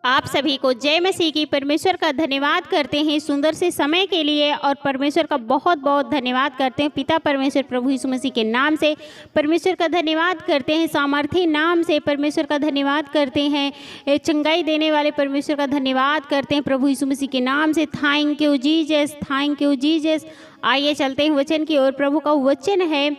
आप सभी को जय मसीह की। परमेश्वर का धन्यवाद करते हैं सुंदर से समय के लिए, और परमेश्वर का बहुत बहुत धन्यवाद करते हैं पिता परमेश्वर प्रभु यीशु मसीह के नाम से। परमेश्वर का धन्यवाद करते हैं सामर्थी नाम से। परमेश्वर का धन्यवाद करते हैं चंगाई देने वाले परमेश्वर का धन्यवाद करते हैं प्रभु यीशु मसीह के नाम से। Thank you Jesus, thank you Jesus. आइए चलते हैं वचन की ओर। प्रभु का वचन है,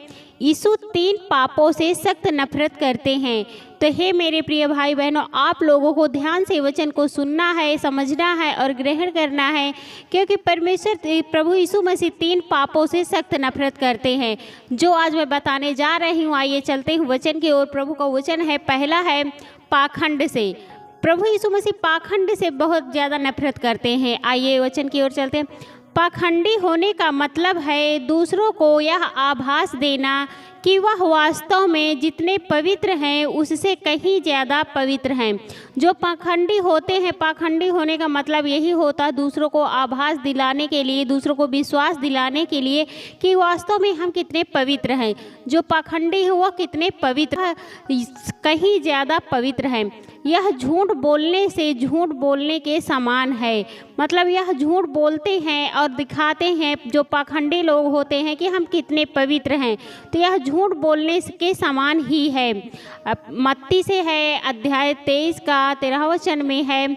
यीशु 3 पापों से सख्त नफरत करते हैं। तो हे मेरे प्रिय भाई बहनों, आप लोगों को ध्यान से वचन को सुनना है, समझना है और ग्रहण करना है, क्योंकि परमेश्वर प्रभु यीशु मसीह 3 पापों से सख्त नफरत करते हैं, जो आज मैं बताने जा रही हूँ। आइए चलते हैं वचन की ओर। प्रभु का वचन है, पहला है पाखंड से। प्रभु यीशु मसीह पाखंड से बहुत ज़्यादा नफरत करते हैं। आइए वचन की ओर चलते हैं। पाखंडी होने का मतलब है दूसरों को यह आभास देना कि वह वास्तव में जितने पवित्र हैं उससे कहीं ज़्यादा पवित्र हैं। जो पाखंडी होते हैं, पाखंडी होने का मतलब यही होता है दूसरों को आभास दिलाने के लिए, दूसरों को विश्वास दिलाने के लिए कि वास्तव में हम कितने पवित्र हैं। जो पाखंडी है वह कितने पवित्र, कहीं ज़्यादा पवित्र हैं। यह झूठ बोलने से झूठ बोलने के समान है। मतलब यह झूठ बोलते हैं और दिखाते हैं, जो पाखंडी लोग होते हैं, कि हम कितने पवित्र हैं। तो यह झूठ बोलने के समान ही है। मत्ती से है, अध्याय 23 का 13 वचन में है,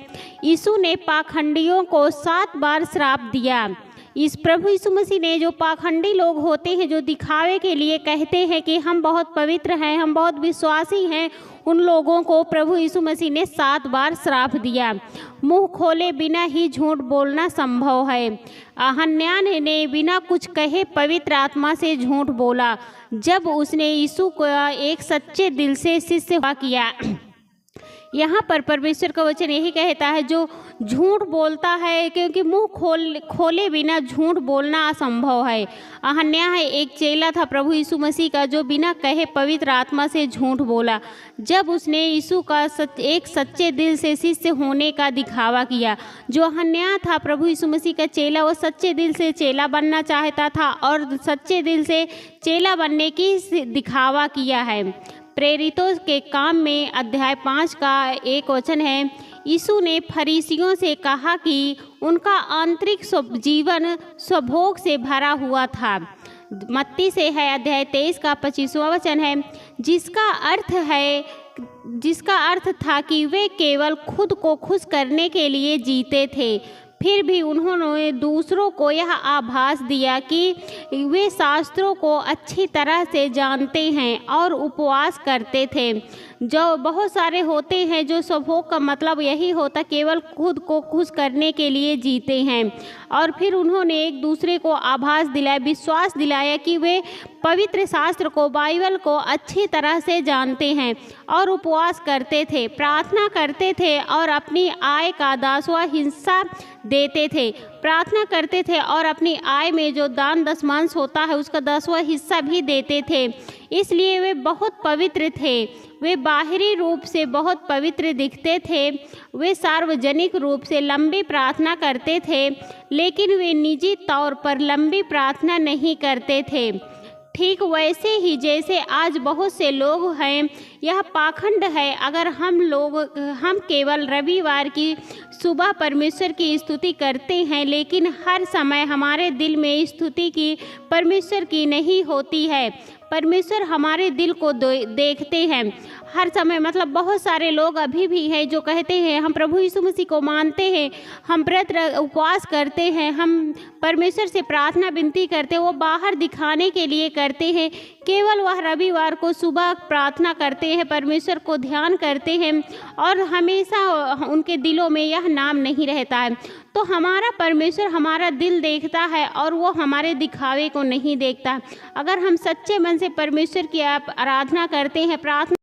यीशु ने पाखंडियों को 7 बार श्राप दिया। इस प्रभु यीशु मसीह ने, जो पाखंडी लोग होते हैं, जो दिखावे के लिए कहते हैं कि हम बहुत पवित्र हैं, हम बहुत विश्वासी हैं, उन लोगों को प्रभु यीशु मसीह ने 7 बार श्राप दिया। मुंह खोले बिना ही झूठ बोलना संभव है। हन्ना ने बिना कुछ कहे पवित्र आत्मा से झूठ बोला जब उसने यीशु को एक सच्चे दिल से शिष्य किया। यहाँ पर परमेश्वर का वचन यही कहता है, जो झूठ बोलता है, क्योंकि मुंह खोले बिना झूठ बोलना असंभव है। हन्ना एक चेला था प्रभु यीशु मसीह का, जो बिना कहे पवित्र आत्मा से झूठ बोला जब उसने यीशु का एक सच्चे दिल से शिष्य होने का दिखावा किया। जो हन्ना था प्रभु यीशु मसीह का चेला, वो सच्चे दिल से चेला बनना चाहता था और सच्चे दिल से चेला बनने की दिखावा किया है। प्रेरितों के काम में अध्याय 5 का 1 वचन है, यीशु ने फरीसियों से कहा कि उनका आंतरिक जीवन स्वभोग से भरा हुआ था। मत्ती से है, अध्याय 23 का 25वां वचन है, जिसका अर्थ था कि वे केवल खुद को खुश करने के लिए जीते थे। फिर भी उन्होंने दूसरों को यह आभास दिया कि वे शास्त्रों को अच्छी तरह से जानते हैं और उपवास करते थे। जो बहुत सारे होते हैं, जो स्वभोग का मतलब यही होता, केवल खुद को खुश करने के लिए जीते हैं। और फिर उन्होंने एक दूसरे को आभास दिलाया, विश्वास दिलाया कि वे पवित्र शास्त्र को, बाइबल को अच्छी तरह से जानते हैं और उपवास करते थे, प्रार्थना करते थे और अपनी आय का 10वां हिस्सा देते थे। प्रार्थना करते थे और अपनी आय में जो दान दशमांश होता है उसका 10वां हिस्सा भी देते थे। इसलिए वे बहुत पवित्र थे। वे बाहरी रूप से बहुत पवित्र दिखते थे। वे सार्वजनिक रूप से लंबी प्रार्थना करते थे, लेकिन वे निजी तौर पर लंबी प्रार्थना नहीं करते थे। ठीक वैसे ही जैसे आज बहुत से लोग हैं, यह पाखंड है। अगर हम केवल रविवार की सुबह परमेश्वर की स्तुति करते हैं, लेकिन हर समय हमारे दिल में स्तुति की परमेश्वर की नहीं होती है। परमेश्वर हमारे दिल को देखते हैं हर समय। मतलब बहुत सारे लोग अभी भी हैं जो कहते हैं हम प्रभु यीशु मसीह को मानते हैं, हम व्रत उपवास करते हैं, हम परमेश्वर से प्रार्थना विनती करते हैं, वो बाहर दिखाने के लिए करते हैं। केवल वह रविवार को सुबह प्रार्थना करते हैं, परमेश्वर को ध्यान करते हैं और हमेशा उनके दिलों में यह नाम नहीं रहता है। तो हमारा परमेश्वर हमारा दिल देखता है और वो हमारे दिखावे को नहीं देखता। अगर हम सच्चे मन से परमेश्वर की आराधना करते हैं, प्रार्थना।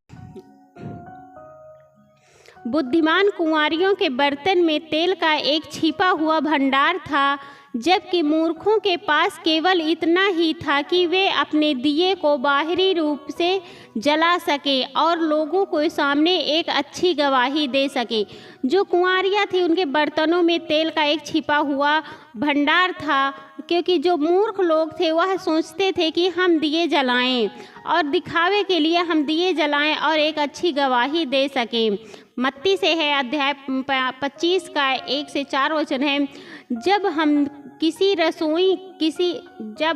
बुद्धिमान कुंवारियों के बर्तन में तेल का एक छिपा हुआ भंडार था, जबकि मूर्खों के पास केवल इतना ही था कि वे अपने दिए को बाहरी रूप से जला सके और लोगों को सामने एक अच्छी गवाही दे सके। जो कुंवारियाँ थी, उनके बर्तनों में तेल का एक छिपा हुआ भंडार था, क्योंकि जो मूर्ख लोग थे वह सोचते थे कि हम दिए जलाएं और दिखावे के लिए हम दिए जलाएं और एक अच्छी गवाही दे सकें। मत्ती से है, अध्याय 25 का 1 से 4 वचन है। जब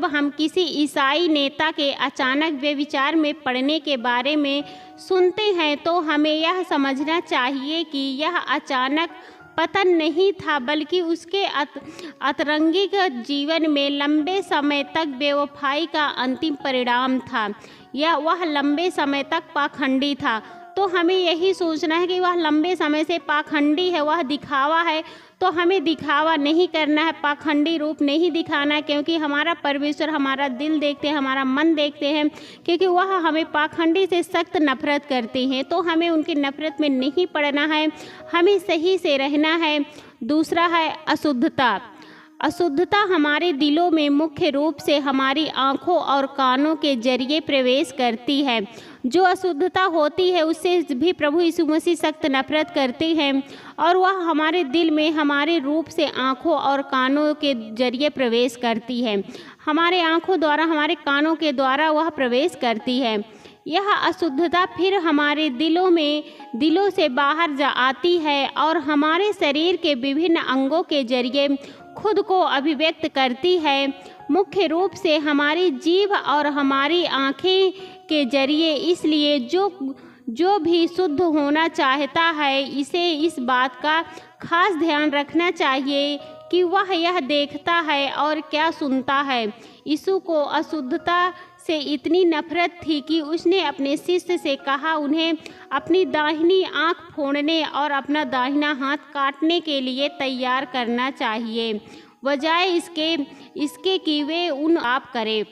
हम किसी ईसाई नेता के अचानक व्यभिचार में पड़ने के बारे में सुनते हैं तो हमें यह समझना चाहिए कि यह अचानक पतन नहीं था, बल्कि उसके आतंरिक जीवन में लंबे समय तक बेवफाई का अंतिम परिणाम था। वह लंबे समय तक पाखंडी था। तो हमें यही सोचना है कि वह लंबे समय से पाखंडी है, वह दिखावा है, तो हमें दिखावा नहीं करना है, पाखंडी रूप नहीं दिखाना है, क्योंकि हमारा परमेश्वर हमारा दिल देखते हैं, हमारा मन देखते हैं, क्योंकि वह हमें पाखंडी से सख्त नफरत करते हैं। तो हमें उनकी नफरत में नहीं पड़ना है, हमें सही से रहना है। दूसरा है अशुद्धता। अशुद्धता हमारे दिलों में मुख्य रूप से हमारी आँखों और कानों के जरिए प्रवेश करती है। जो अशुद्धता होती है उससे भी प्रभु यीशु मसीह सख्त नफरत करते हैं, और वह हमारे दिल में हमारे रूप से आँखों और कानों के जरिए प्रवेश करती है। हमारे आँखों द्वारा, हमारे कानों के द्वारा वह प्रवेश करती है। यह अशुद्धता फिर हमारे दिलों से बाहर आती है और हमारे शरीर के विभिन्न अंगों के जरिए खुद को अभिव्यक्त करती है, मुख्य रूप से हमारी जीभ और हमारी आँखें के जरिए। इसलिए जो भी शुद्ध होना चाहता है इसे इस बात का खास ध्यान रखना चाहिए कि वह यह देखता है और क्या सुनता है। यीशु को अशुद्धता से इतनी नफरत थी कि उसने अपने शिष्य से कहा उन्हें अपनी दाहिनी आँख फोड़ने और अपना दाहिना हाथ काटने के लिए तैयार करना चाहिए, बजाय इसके कि वे उन आप करें।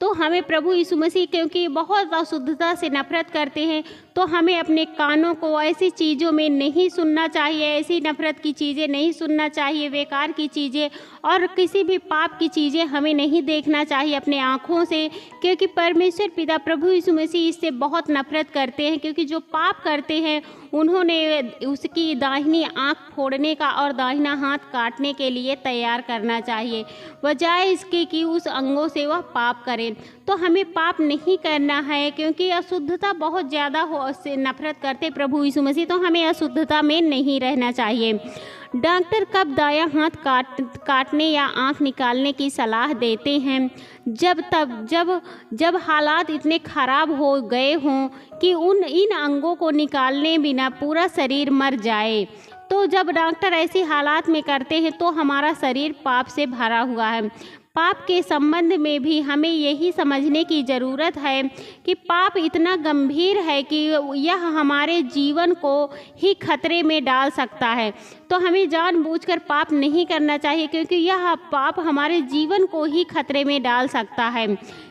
तो हमें प्रभु यीशु मसीह क्योंकि बहुत अशुद्धता से नफरत करते हैं, तो हमें अपने कानों को ऐसी चीज़ों में नहीं सुनना चाहिए, ऐसी नफरत की चीज़ें नहीं सुनना चाहिए, बेकार की चीज़ें और किसी भी पाप की चीज़ें हमें नहीं देखना चाहिए अपने आँखों से, क्योंकि परमेश्वर पिता प्रभु यीशु मसीह इससे बहुत नफरत करते हैं। क्योंकि जो पाप करते हैं उन्होंने उसकी दाहिनी आँख फोड़ने का और दाहिना हाथ काटने के लिए तैयार करना चाहिए, बजाय इसके कि उस अंगों से वह पाप करें। तो हमें पाप नहीं करना है, क्योंकि अशुद्धता बहुत ज़्यादा से नफरत करते प्रभु यीशु मसीह, तो हमें अशुद्धता में नहीं रहना चाहिए। डॉक्टर कब दायां हाथ काटने या आँख निकालने की सलाह देते हैं? जब हालात इतने ख़राब हो गए हों कि इन अंगों को निकालने बिना पूरा शरीर मर जाए। तो जब डॉक्टर ऐसी हालात में करते हैं तो हमारा शरीर पाप से भरा हुआ है। पाप के संबंध में भी हमें यही समझने की ज़रूरत है कि पाप इतना गंभीर है कि यह हमारे जीवन को ही खतरे में डाल सकता है। तो हमें जानबूझकर पाप नहीं करना चाहिए, क्योंकि यह पाप हमारे जीवन को ही खतरे में डाल सकता है।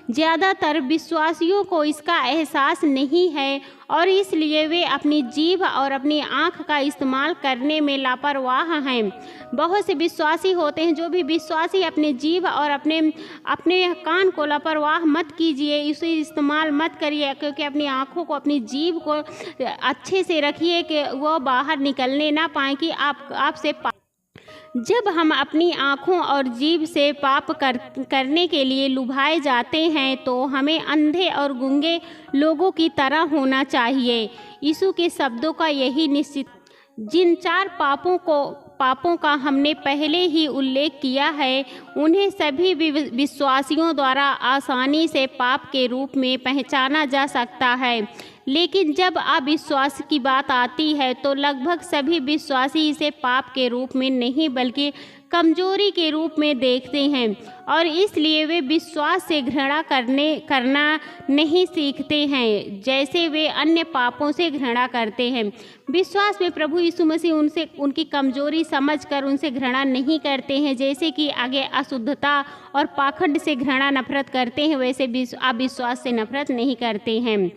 ज़्यादातर विश्वासियों को इसका एहसास नहीं है और इसलिए वे अपनी जीभ और अपनी आँख का इस्तेमाल करने में लापरवाह हैं। बहुत से विश्वासी होते हैं, जो भी विश्वासी अपने जीभ और अपने कान को लापरवाह मत कीजिए, इसे इस्तेमाल मत करिए, क्योंकि अपनी आँखों को, अपनी जीभ को अच्छे से रखिए कि वो बाहर निकलने ना पाए कि आपसे जब हम अपनी आँखों और जीभ से पाप करने के लिए लुभाए जाते हैं तो हमें अंधे और गूंगे लोगों की तरह होना चाहिए। यीशु के शब्दों का यही निश्चित जिन 4 पापों का हमने पहले ही उल्लेख किया है, उन्हें सभी विश्वासियों द्वारा आसानी से पाप के रूप में पहचाना जा सकता है। लेकिन जब अविश्वास की बात आती है तो लगभग सभी विश्वासी इसे पाप के रूप में नहीं बल्कि कमजोरी के रूप में देखते हैं, और इसलिए वे विश्वास से घृणा करना नहीं सीखते हैं जैसे वे अन्य पापों से घृणा करते हैं। विश्वास में प्रभु यीशु मसीह उनकी कमजोरी समझकर उनसे घृणा नहीं करते हैं, जैसे कि आगे अशुद्धता और पाखंड से घृणा नफरत करते हैं, वैसे अविश्वास से नफरत नहीं करते हैं।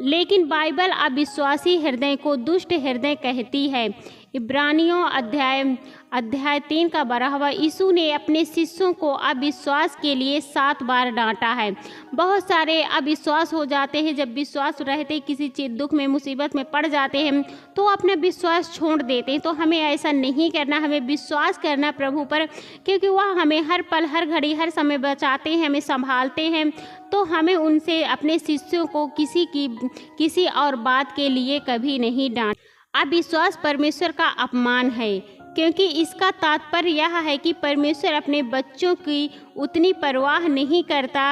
लेकिन बाइबल अविश्वासी हृदय को दुष्ट हृदय कहती है। इब्रानियों अध्याय 3 का 12वां यीशु ने अपने शिष्यों को अविश्वास के लिए 7 बार डांटा है। बहुत सारे अविश्वास हो जाते हैं, जब विश्वास रहते किसी चीज़ दुख में मुसीबत में पड़ जाते हैं तो अपना विश्वास छोड़ देते हैं। तो हमें ऐसा नहीं करना, हमें विश्वास करना प्रभु पर, क्योंकि वह हमें हर पल हर घड़ी हर समय बचाते हैं, हमें संभालते हैं। तो हमें उनसे अपने शिष्यों को किसी और बात के लिए कभी नहीं डांट। अविश्वास परमेश्वर का अपमान है, क्योंकि इसका तात्पर्य यह है कि परमेश्वर अपने बच्चों की उतनी परवाह नहीं करता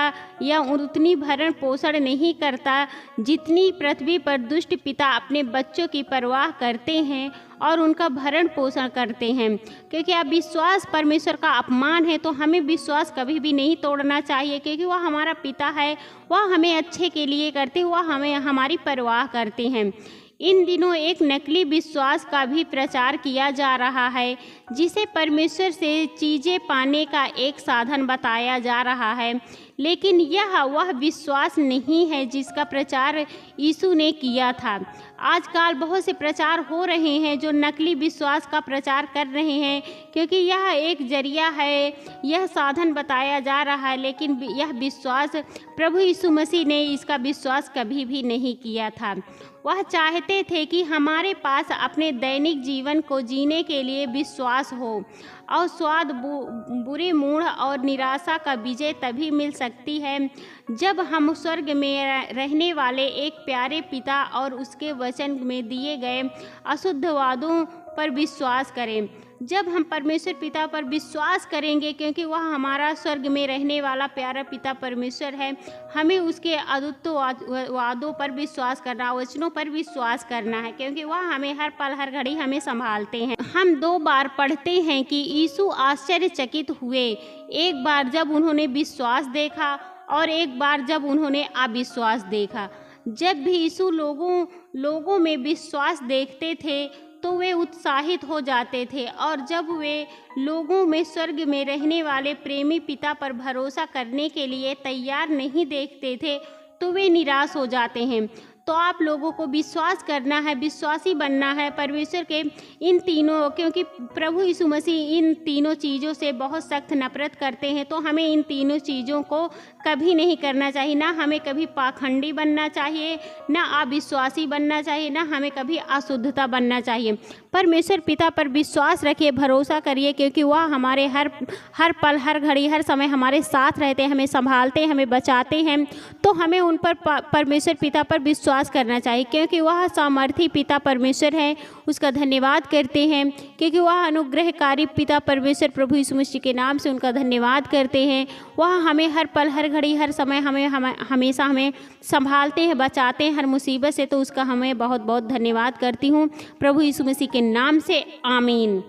या उतनी भरण पोषण नहीं करता जितनी पृथ्वी पर दुष्ट पिता अपने बच्चों की परवाह करते हैं और उनका भरण पोषण करते हैं। क्योंकि अविश्वास परमेश्वर का अपमान है, तो हमें विश्वास कभी भी नहीं तोड़ना चाहिए, क्योंकि वह हमारा पिता है, वह हमें अच्छे के लिए करते हैं, वह हमें हमारी परवाह करते हैं। इन दिनों एक नकली विश्वास का भी प्रचार किया जा रहा है, जिसे परमेश्वर से चीज़ें पाने का एक साधन बताया जा रहा है, लेकिन यह वह विश्वास नहीं है जिसका प्रचार यीशु ने किया था। आजकल बहुत से प्रचार हो रहे हैं जो नकली विश्वास का प्रचार कर रहे हैं, क्योंकि यह एक जरिया है, यह साधन बताया जा रहा है, लेकिन यह विश्वास प्रभु यीशु मसीह ने इसका विश्वास कभी भी नहीं किया था। वह चाहते थे कि हमारे पास अपने दैनिक जीवन को जीने के लिए विश्वास हो, और स्वाद बुरे मूड और निराशा का विजय तभी मिल सकती है जब हम स्वर्ग में रहने वाले एक प्यारे पिता और उसके वचन में दिए गए अशुद्ध वादों पर विश्वास करें। जब हम परमेश्वर पिता पर विश्वास करेंगे, क्योंकि वह हमारा स्वर्ग में रहने वाला प्यारा पिता परमेश्वर है, हमें उसके अद्भुत वादों पर विश्वास करना, वचनों पर विश्वास करना है, क्योंकि वह हमें हर पल हर घड़ी हमें संभालते हैं। हम 2 बार पढ़ते हैं कि यीशु आश्चर्यचकित हुए, एक बार जब उन्होंने विश्वास देखा और एक बार जब उन्होंने अविश्वास देखा। जब भी यीशु लोगों में विश्वास देखते थे तो वे उत्साहित हो जाते थे, और जब वे लोगों में स्वर्ग में रहने वाले प्रेमी पिता पर भरोसा करने के लिए तैयार नहीं देखते थे तो वे निराश हो जाते हैं। तो आप लोगों को विश्वास करना है, विश्वासी बनना है परमेश्वर के इन तीनों, क्योंकि प्रभु यीशु मसीह इन तीनों चीज़ों से बहुत सख्त नफरत करते हैं। तो हमें इन तीनों चीज़ों को कभी नहीं करना चाहिए। ना हमें कभी पाखंडी बनना चाहिए, ना अविश्वासी बनना चाहिए, ना हमें कभी अशुद्धता बनना चाहिए। परमेश्वर पिता पर विश्वास रखिए, भरोसा करिए, क्योंकि वह हमारे हर पल हर घड़ी हर समय हमारे साथ रहते हैं, हमें संभालते हैं, हमें बचाते हैं। तो हमें उन पर परमेश्वर पिता पर विश्वास करना चाहिए, क्योंकि वह सामर्थी पिता परमेश्वर है। उसका धन्यवाद करते हैं, क्योंकि वह अनुग्रहकारी पिता परमेश्वर प्रभु यीशु मसीह के नाम से उनका धन्यवाद करते हैं। वह हमें हर पल हर घड़ी हर समय हमेशा हमें संभालते हैं, बचाते हैं हर मुसीबत से। तो उसका हमें बहुत बहुत धन्यवाद करती हूँ प्रभु यीशु मसीह के नाम से, आमीन।